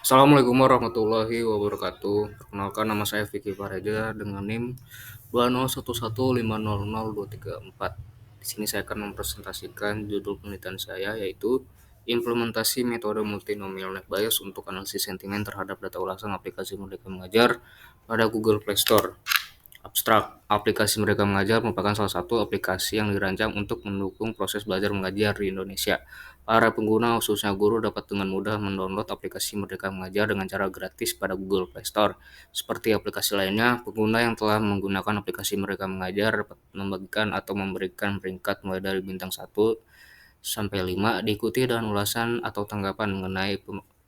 Assalamualaikum warahmatullahi wabarakatuh. Perkenalkan, nama saya Vicky Fareja dengan NIM 20115000234. Di sini saya akan mempresentasikan judul penelitian saya, yaitu implementasi metode multinomial net bias untuk analisis sentimen terhadap data ulasan aplikasi Merdeka Mengajar pada Google Play Store. Abstrak, aplikasi Merdeka Mengajar merupakan salah satu aplikasi yang dirancang untuk mendukung proses belajar mengajar di Indonesia. Para pengguna, khususnya guru, dapat dengan mudah mendownload aplikasi Merdeka Mengajar dengan cara gratis pada Google Play Store. Seperti aplikasi lainnya, pengguna yang telah menggunakan aplikasi Merdeka Mengajar dapat membagikan atau memberikan peringkat mulai dari bintang 1 sampai 5, diikuti dengan ulasan atau tanggapan mengenai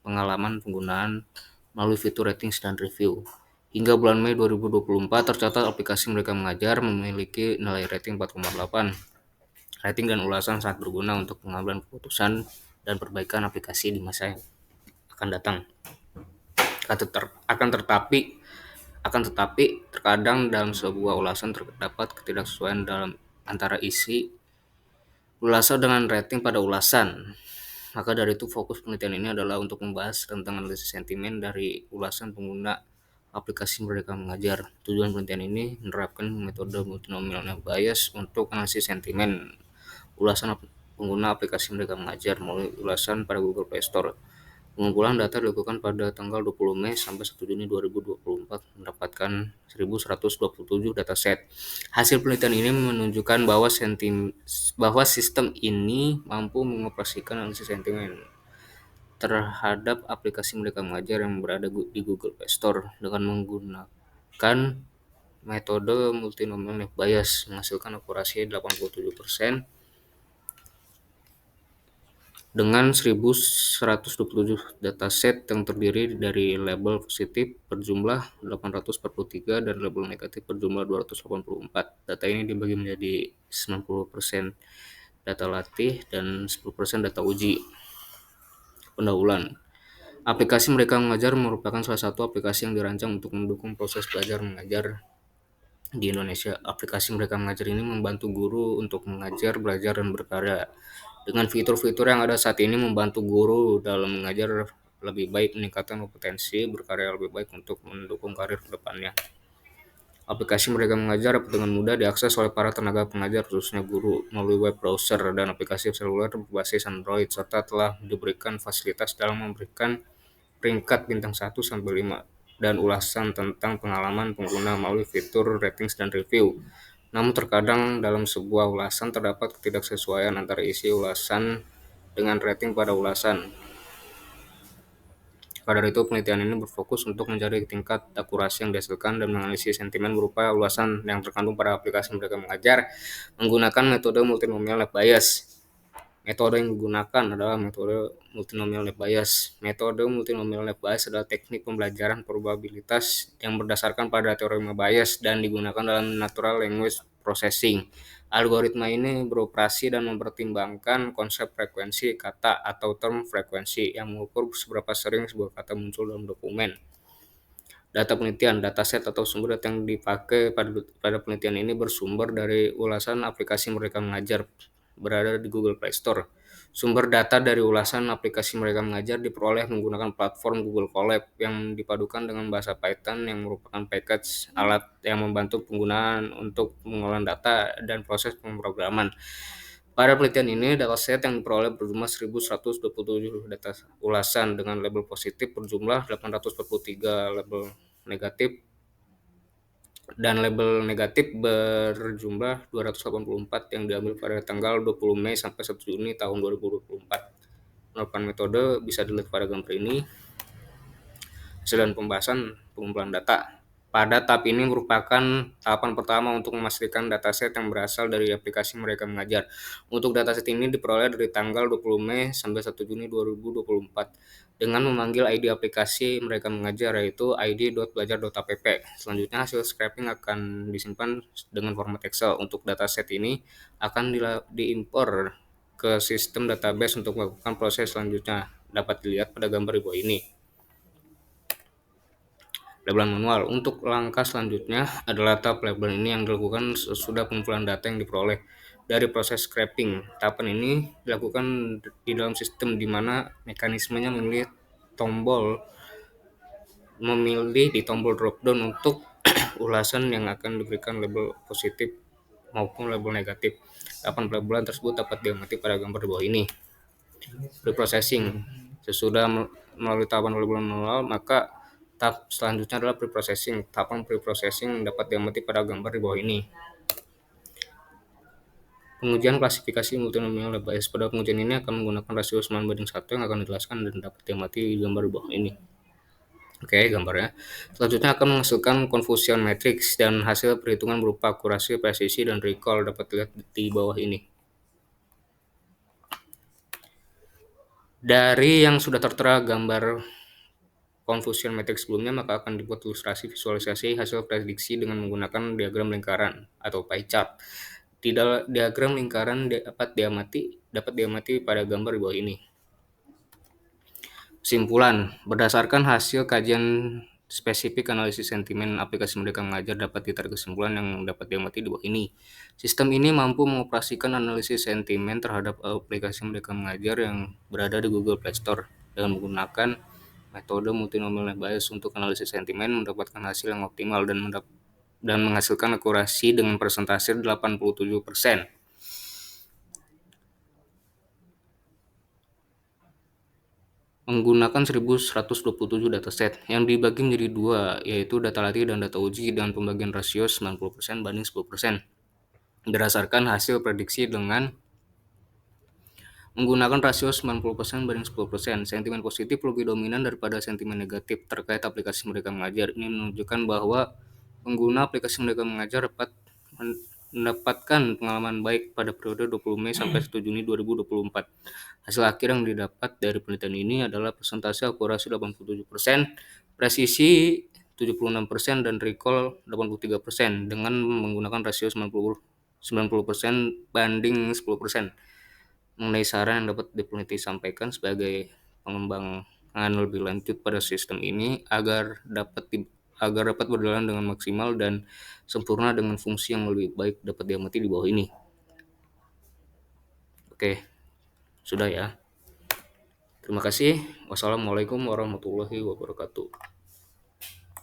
pengalaman penggunaan melalui fitur ratings dan review. Hingga bulan Mei 2024 tercatat aplikasi Merdeka Mengajar memiliki nilai rating 4,8. Rating dan ulasan sangat berguna untuk pengambilan keputusan dan perbaikan aplikasi di masa yang akan datang. Akan tetapi terkadang dalam sebuah ulasan terdapat ketidaksesuaian dalam antara isi ulasan dengan rating pada ulasan. Maka dari itu fokus penelitian ini adalah untuk membahas tentang analisis sentimen dari ulasan pengguna aplikasi Merdeka Mengajar. Tujuan penelitian ini menerapkan metode multinomial net bias untuk analisis sentimen ulasan pengguna aplikasi Merdeka Mengajar melalui ulasan pada Google Play Store. Pengumpulan data dilakukan pada tanggal 20 Mei sampai 1 Juni 2024, mendapatkan 1.127 dataset. Hasil penelitian ini menunjukkan bahwa sistem ini mampu mengoperasikan analisis sentimen terhadap aplikasi Merdeka Mengajar yang berada di Google Play Store dengan menggunakan metode multinomial net bias, menghasilkan akurasi 87% dengan 1.127 dataset yang terdiri dari label positif berjumlah 843 dan label negatif berjumlah 284. Data ini dibagi menjadi 90% data latih dan 10% data uji. Pendahuluan. Aplikasi Merdeka Mengajar merupakan salah satu aplikasi yang dirancang untuk mendukung proses belajar mengajar di Indonesia. Aplikasi Merdeka Mengajar ini membantu guru untuk mengajar, belajar, dan berkarya. Dengan fitur-fitur yang ada saat ini membantu guru dalam mengajar lebih baik, meningkatkan kompetensi, berkarya lebih baik untuk mendukung karir ke depannya. Aplikasi Merdeka Mengajar dapat dengan mudah diakses oleh para tenaga pengajar, khususnya guru, melalui web browser dan aplikasi seluler berbasis Android, serta telah diberikan fasilitas dalam memberikan peringkat bintang 1 sampai 5 dan ulasan tentang pengalaman pengguna melalui fitur ratings dan review. Namun terkadang dalam sebuah ulasan terdapat ketidaksesuaian antara isi ulasan dengan rating pada ulasan. Pada dari itu, penelitian ini berfokus untuk mencari tingkat akurasi yang dihasilkan dan menganalisis sentimen berupa ulasan yang terkandung pada aplikasi Merdeka Mengajar menggunakan metode multinomial net bias. Metode yang digunakan adalah metode multinomial net bias. Metode multinomial net bias adalah teknik pembelajaran probabilitas yang berdasarkan pada teorema bias dan digunakan dalam natural language processing. Algoritma ini beroperasi dan mempertimbangkan konsep frekuensi kata atau term frekuensi yang mengukur seberapa sering sebuah kata muncul dalam dokumen. Data penelitian, dataset atau sumber data yang dipakai pada penelitian ini bersumber dari ulasan aplikasi Merdeka Mengajar berada di Google Play Store. Sumber data dari ulasan aplikasi Merdeka Mengajar diperoleh menggunakan platform Google Colab yang dipadukan dengan bahasa Python yang merupakan package alat yang membantu penggunaan untuk pengolahan data dan proses pemrograman. Pada penelitian ini, dataset yang diperoleh berjumlah 1.127 data ulasan dengan label positif berjumlah 843, label negatif dan label negatif berjumlah 284 yang diambil pada tanggal 20 Mei sampai 1 Juni tahun 2024. Penerapan metode bisa dilihat pada gambar ini. Hasil dan pembahasan pengumpulan data. Pada tahap ini merupakan tahapan pertama untuk memastikan dataset yang berasal dari aplikasi Merdeka Mengajar. Untuk dataset ini diperoleh dari tanggal 20 Mei sampai 1 Juni 2024 dengan memanggil ID aplikasi Merdeka Mengajar, yaitu id.belajar.app. Selanjutnya hasil scraping akan disimpan dengan format Excel. Untuk dataset ini akan diimpor ke sistem database untuk melakukan proses selanjutnya. Dapat dilihat pada gambar di bawah ini. Labelan manual. Untuk langkah selanjutnya adalah tahap label ini yang dilakukan sesudah pengumpulan data yang diperoleh dari proses scraping. Tahapan ini dilakukan di dalam sistem di mana mekanismenya memilih tombol memilih di tombol drop down untuk ulasan yang akan diberikan label positif maupun label negatif. 8 pelabelan tersebut dapat diamati pada gambar di bawah ini. Preprocessing. Sesudah melalui tahapan pelabelan manual, maka tahap selanjutnya adalah preprocessing. Tahapan preprocessing dapat diamati pada gambar di bawah ini. Pengujian klasifikasi multinomial lab bias. Pada pengujian ini akan menggunakan rasio 9:1 yang akan dijelaskan dan dapat diamati di gambar di bawah ini. Oke, gambarnya. Selanjutnya akan menghasilkan confusion matrix dan hasil perhitungan berupa akurasi, presisi, dan recall dapat dilihat di bawah ini. Dari yang sudah tertera gambar confusion matrix sebelumnya, maka akan dibuat ilustrasi visualisasi hasil prediksi dengan menggunakan diagram lingkaran atau pie chart. Di diagram lingkaran dapat diamati pada gambar di bawah ini. Kesimpulan, berdasarkan hasil kajian spesifik analisis sentimen aplikasi Merdeka Mengajar dapat ditarik kesimpulan yang dapat diamati di bawah ini. Sistem ini mampu mengoperasikan analisis sentimen terhadap aplikasi Merdeka Mengajar yang berada di Google Play Store dengan menggunakan metode multinomial net bias untuk analisis sentimen mendapatkan hasil yang optimal dan menghasilkan akurasi dengan persentase 87%. Menggunakan 1127 dataset yang dibagi menjadi dua, yaitu data latih dan data uji dengan pembagian rasio 90% banding 10%. Berdasarkan hasil prediksi dengan menggunakan rasio 90% banding 10%, sentimen positif lebih dominan daripada sentimen negatif terkait aplikasi Merdeka Mengajar. Ini menunjukkan bahwa pengguna aplikasi Merdeka Mengajar dapat mendapatkan pengalaman baik pada periode 20 Mei sampai 1 Juni 2024. Hasil akhir yang didapat dari penelitian ini adalah persentase akurasi 87%, presisi 76%, dan recall 83% dengan menggunakan rasio 90% banding 10%. Mengenai saran yang dapat peneliti sampaikan sebagai pengembangan lebih lanjut pada sistem ini agar dapat berjalan dengan maksimal dan sempurna dengan fungsi yang lebih baik dapat diamati di bawah ini. Oke, sudah ya. Terima kasih. Wassalamualaikum warahmatullahi wabarakatuh.